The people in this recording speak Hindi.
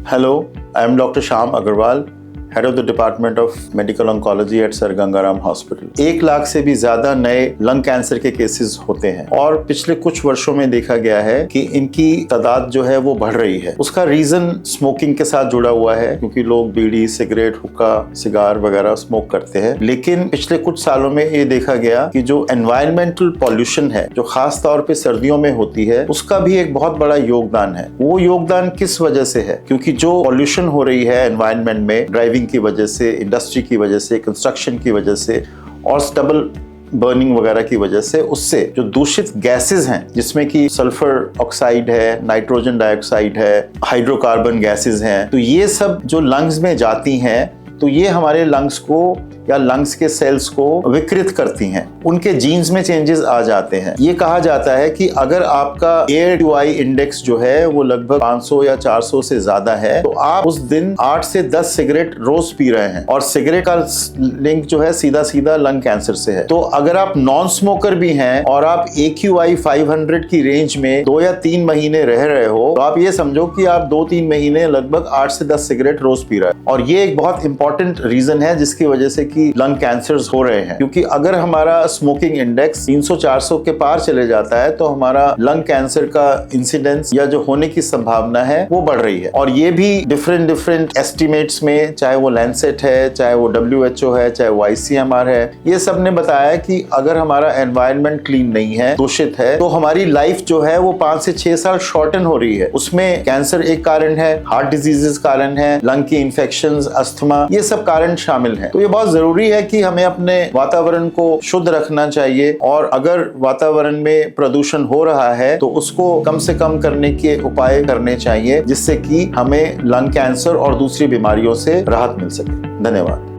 Hello, I am Dr. Shyam Agarwal, Head of the Department of Medical Oncology at Sir Gangaram Hospital। 1 lakh से भी ज्यादा नए लंग कैंसर के केसेस होते हैं और पिछले कुछ वर्षों में देखा गया है कि इनकी तादाद जो है वो बढ़ रही है। उसका रीजन स्मोकिंग के साथ जुड़ा हुआ है, क्योंकि लोग बीड़ी, सिगरेट, हुक्का, सिगार वगैरह स्मोक करते हैं। लेकिन पिछले कुछ सालों में ये देखा गया कि जो एनवायरमेंटल पॉल्यूशन है, जो खास तौर पे सर्दियों में होती है, उसका भी एक बहुत बड़ा योगदान है। वो योगदान किस वजह से है? क्योंकि जो पॉल्यूशन हो रही है एनवायरमेंट में, ड्राइविंग की वजह से, इंडस्ट्री की वजह से, कंस्ट्रक्शन की वजह से और स्टबल बर्निंग वगैरह की वजह से, उससे जो दूषित गैसेस हैं, जिसमें कि सल्फर ऑक्साइड है, नाइट्रोजन डाइऑक्साइड है, हाइड्रोकार्बन गैसेस हैं, तो ये सब जो लंग्स में जाती हैं तो ये हमारे लंग्स को या लंग्स के सेल्स को विकृत करती हैं। उनके जीन्स में चेंजेस आ जाते हैं। ये कहा जाता है कि अगर आपका AQI इंडेक्स जो है वो लगभग 500 या 400 से ज्यादा है तो आप उस दिन 8 से 10 सिगरेट रोज पी रहे हैं, और सिगरेट का लिंक जो है सीधा सीधा लंग कैंसर से है। तो अगर आप नॉन स्मोकर भी हैं और आप AQI 500 की रेंज में 2 या 3 महीने रह रहे हो, तो आप ये समझो कि आप 2-3 महीने लगभग 8 से 10 सिगरेट रोज पी रहे हैं। और ये एक बहुत इंपॉर्टेंट रीजन है जिसकी वजह से लंग कैंसर्स हो रहे हैं। क्योंकि अगर हमारा स्मोकिंग इंडेक्स 300-400 के पार चले जाता है तो हमारा लंग कैंसर का इंसिडेंस या जो होने की संभावना है वो बढ़ रही है। और ये भी डिफरेंट एस्टिमेट्स में, चाहे वो लैंसेट है, चाहे वो WHO है, चाहे वो ICMR है, ये सब ने बताया कि अगर हमारा एनवायरनमेंट क्लीन नहीं है, दूषित है, तो हमारी लाइफ जो है वो 5 से 6 साल शॉर्टन हो रही है। उसमें कैंसर एक कारण है, हार्ट डिजीजेस कारण है, लंग की इंफेक्शंस, अस्थमा, ये सब कारण शामिल हैं। तो ये बहुत जरूरी है कि हमें अपने वातावरण को शुद्ध रखना चाहिए, और अगर वातावरण में प्रदूषण हो रहा है तो उसको कम से कम करने के उपाय करने चाहिए, जिससे कि हमें लंग कैंसर और दूसरी बीमारियों से राहत मिल सके। धन्यवाद।